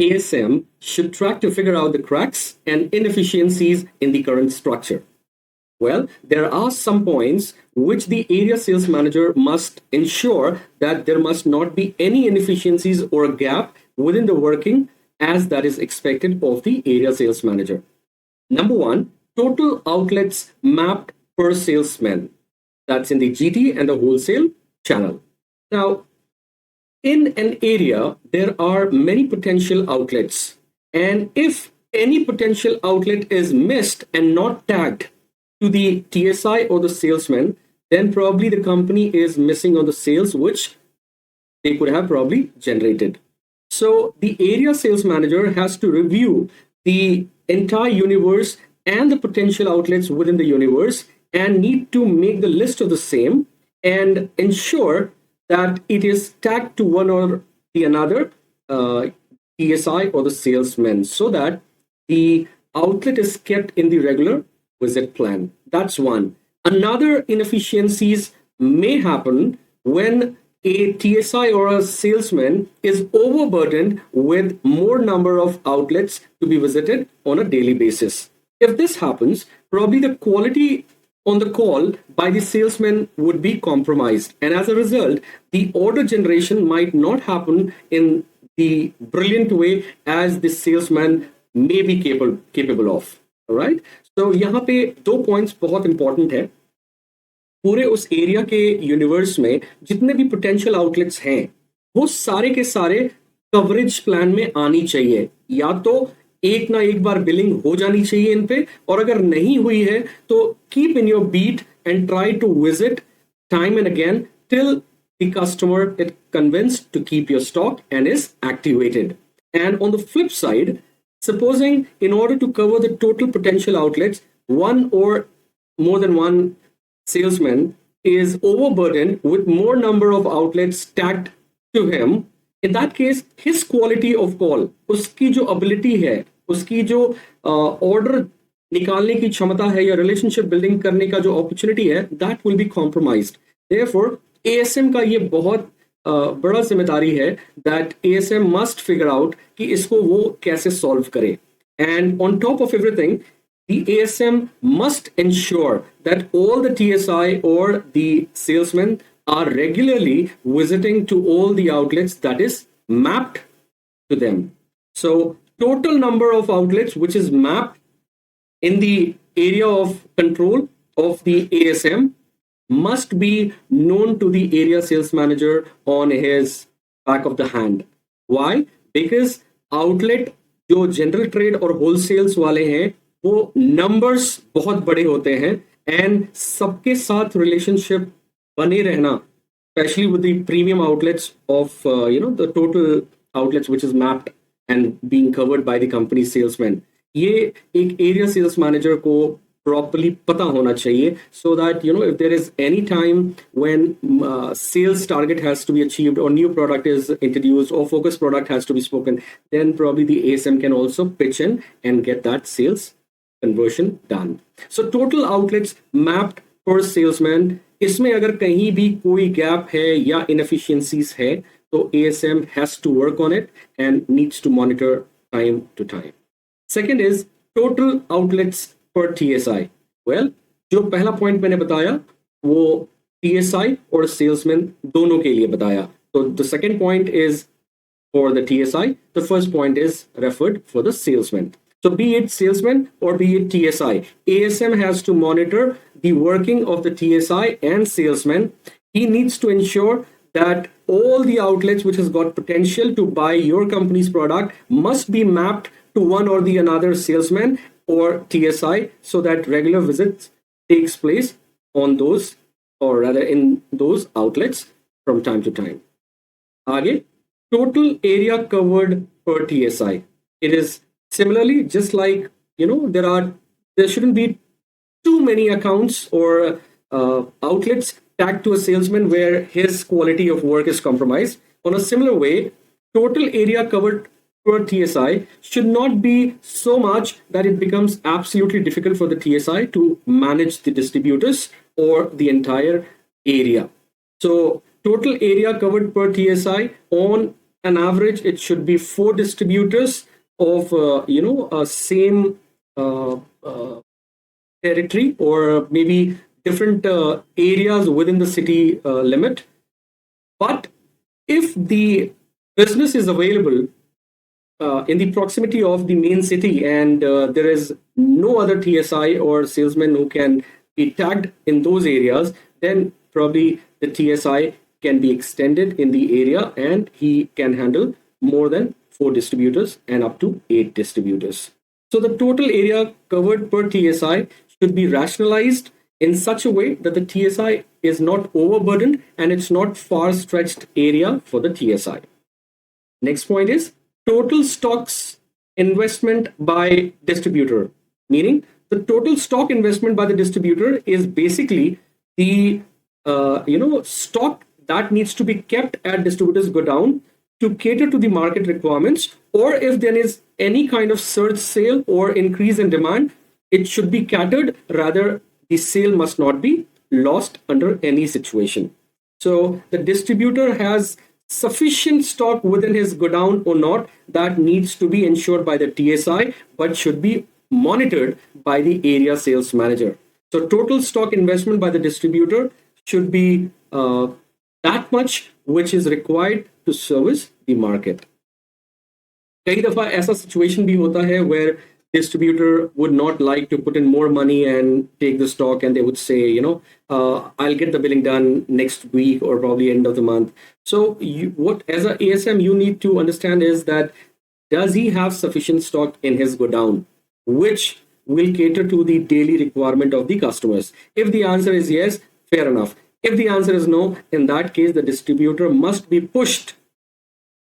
ASM should track to figure out the cracks and inefficiencies in the current structure? Well, there are some points which the area sales manager must ensure that there must not be any inefficiencies or gap within the working as that is expected of the area sales manager. Number one, total outlets mapped per salesman. That's in the GT and the wholesale channel. Now, in an area, there are many potential outlets. And if any potential outlet is missed and not tagged to the TSI or the salesman, then probably the company is missing on the sales which they could have probably generated. So the area sales manager has to review the entire universe and the potential outlets within the universe and need to make the list of the same and ensure that it is tagged to one or the another TSI or the salesman so that the outlet is kept in the regular visit plan. That's one. Another inefficiencies may happen when a TSI or a salesman is overburdened with more number of outlets to be visited on a daily basis. If this happens, probably the quality on the call by the salesman would be compromised. And as a result, the order generation might not happen in the brilliant way as the salesman may be capable of. All right. So यहाँ पे दो points बहुत important है. पूरे उस area के universe में जितने भी पोटेंशियल आउटलेट्स हैं वो सारे के सारे कवरेज प्लान में आनी चाहिए. या तो एक ना एक बार बिलिंग हो जानी चाहिए इन पे, और अगर नहीं हुई है तो keep in your beat and try to visit time and again till the customer is convinced to keep your stock and is activated. And on the flip side, supposing in order to cover the total potential outlets, one or more than one salesman is overburdened with more number of outlets tagged to him, in that case his quality of call, उसकी जो ability है, उसकी जो order निकालने की क्षमता है या relationship building करने का जो opportunity है, that will be compromised. Therefore ASM का ये बहुत बड़ा जिम्मेदारी है that ASM must figure out कि इसको वो कैसे solve करे. And on top of everything, the ASM must ensure that all the TSI or the salesmen are regularly visiting to all the outlets that is mapped to them. So total number of outlets which is mapped in the area of control of the ASM must be known to the area sales manager on his back of the hand. Why? Because outlet जो general trade और wholesales वाले हैं वो numbers बहुत बड़े होते हैं and सबके साथ रिलेशनशिप बने रहना, especially with the premium outlets of the total outlets which is mapped and being covered by the company salesman, ये एक एरिया सेल्स मैनेजर को properly पता होना चाहिए, so that if there is any time when sales target has to be achieved or new product is introduced or focus product has to be spoken, then probably the ASM can also pitch in and get that sales conversion done. So total outlets mapped per salesman, इसमें अगर कहीं भी कोई gap है या inefficiencies है तो ASM has to work on it and needs to monitor time to time. Second is total outlets per TSI. Well, जो पहला पॉइंट मैंने बताया वो TSI और सेल्समैन दोनों के लिए बताया. तो the second point is for the TSI. The first point is referred for the salesman. So be it salesman or be it TSI, ASM has to monitor the working of the TSI and salesman. He needs to ensure that all the outlets which has got potential to buy your company's product must be mapped to one or the another salesman or TSI so that regular visits takes place on those, or rather in those outlets from time to time. आगे, total area covered per TSI. It is similarly just like there shouldn't be too many accounts or outlets tagged to a salesman where his quality of work is compromised. On a similar way, total area covered per TSI should not be so much that it becomes absolutely difficult for the TSI to manage the distributors or the entire area. So total area covered per TSI on an average, it should be 4 distributors of same territory, or maybe different areas within the city limit. But if the business is available in the proximity of the main city, and there is no other TSI or salesman who can be tagged in those areas, then probably the TSI can be extended in the area, and he can handle more than 4 distributors and up to 8 distributors. So the total area covered per TSI should be rationalized in such a way that the TSI is not overburdened and it's not far stretched area for the TSI. Next point is total stocks investment by distributor, meaning the total stock investment by the distributor is basically the stock that needs to be kept at distributors godown to cater to the market requirements, or if there is any kind of surge sale or increase in demand, it should be catered. Rather, the sale must not be lost under any situation. So the distributor has sufficient stock within his godown or not, that needs to be ensured by the TSI, but should be monitored by the area sales manager. So total stock investment by the distributor should be that much which is required to service the market. कई दफा ऐसा situation भी होता है where distributor would not like to put in more money and take the stock, and they would say, I'll get the billing done next week or probably end of the month. So what as a ASM you need to understand is that, does he have sufficient stock in his godown which will cater to the daily requirement of the customers? If the answer is yes, fair enough. If the answer is no, in that case the distributor must be pushed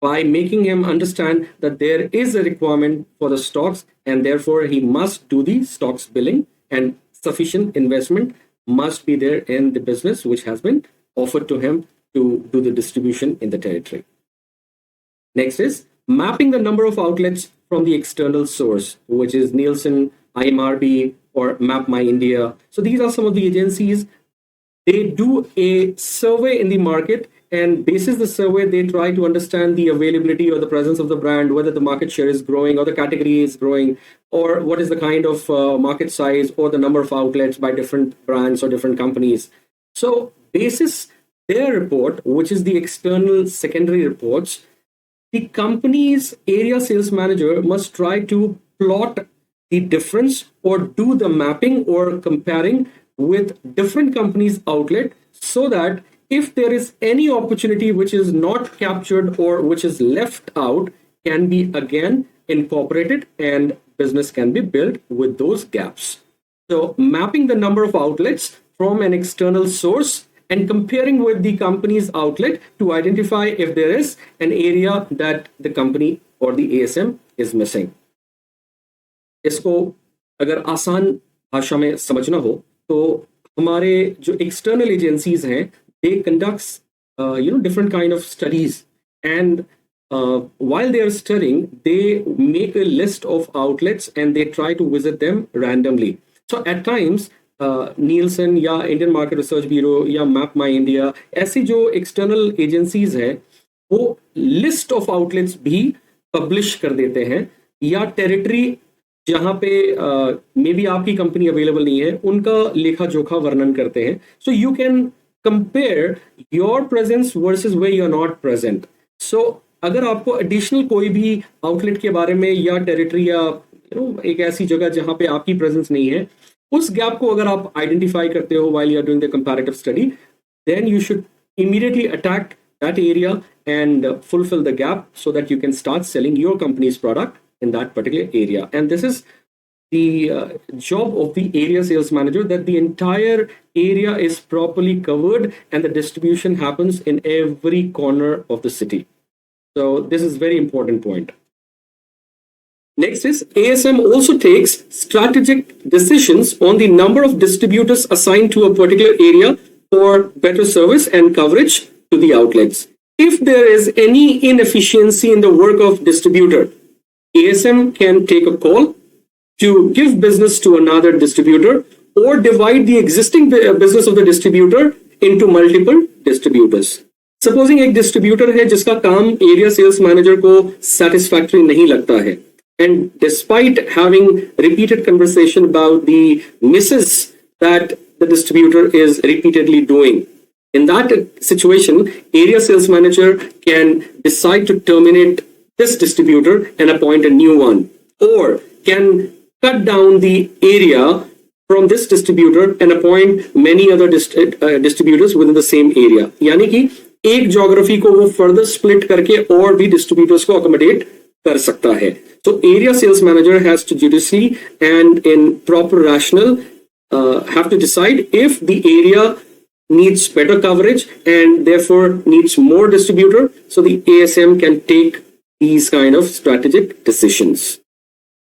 by making him understand that there is a requirement for the stocks, and therefore he must do the stocks billing, and sufficient investment must be there in the business which has been offered to him to do the distribution in the territory. Next is mapping the number of outlets from the external source, which is Nielsen, IMRB, or Map My India. So these are some of the agencies. They do a survey in the market, and basis the survey, they try to understand the availability or the presence of the brand, whether the market share is growing or the category is growing, or what is the kind of market size or the number of outlets by different brands or different companies. So basis their report, which is the external secondary reports, the company's area sales manager must try to plot the difference or do the mapping or comparing with different companies' outlet, so that if there is any opportunity which is not captured or which is left out, can be again incorporated and business can be built with those gaps. So mapping the number of outlets from an external source and comparing with the company's outlet to identify if there is an area that the company or the ASM is missing. इसको अगर आसान भाषा में समझना हो तो हमारे जो एक्सटर्नल एजेंसीज हैं, they conducts different kind of studies, and while they are studying, they make a list of outlets and they try to visit them randomly. So at times Nielsen या इंडियन मार्केट रिसर्च ब्यूरो या map my India, ऐसी जो external agencies हैं, वो list of outlets भी publish कर देते हैं, या टेरिटरी जहां पे मे बी आपकी कंपनी अवेलेबल नहीं है, उनका लेखा जोखा वर्णन करते हैं. So you can compare your presence versus where you are not present. सो अगर आपको एडिशनल कोई भी आउटलेट के बारे में या टेरिटरी या एक ऐसी जगह जहां पे आपकी प्रेजेंस नहीं है, उस गैप को अगर आप आइडेंटिफाई करते हो while you are doing the comparative study, then you should immediately attack that area and fulfill the gap so that you can start selling your company's product in that particular area. And this is the job of the area sales manager, that the entire area is properly covered and the distribution happens in every corner of the city. So this is very important point. Next is ASM also takes strategic decisions on the number of distributors assigned to a particular area for better service and coverage to the outlets. If there is any inefficiency in the work of distributor, ASM can take a call to give business to another distributor or divide the existing business of the distributor into multiple distributors. Supposing एक distributor है जिसका काम area sales manager को satisfactory नहीं लगता है, and despite having repeated conversation about the misses that the distributor is repeatedly doing, in that situation area sales manager can decide to terminate this distributor and appoint a new one, or can cut down the area from this distributor and appoint many other distributors within the same area. यानी कि एक geography को वो further split करके और भी distributors को accommodate कर सकता है. So area sales manager has to judiciously and in proper rational have to decide if the area needs better coverage and therefore needs more distributor. So the ASM can take these kind of strategic decisions.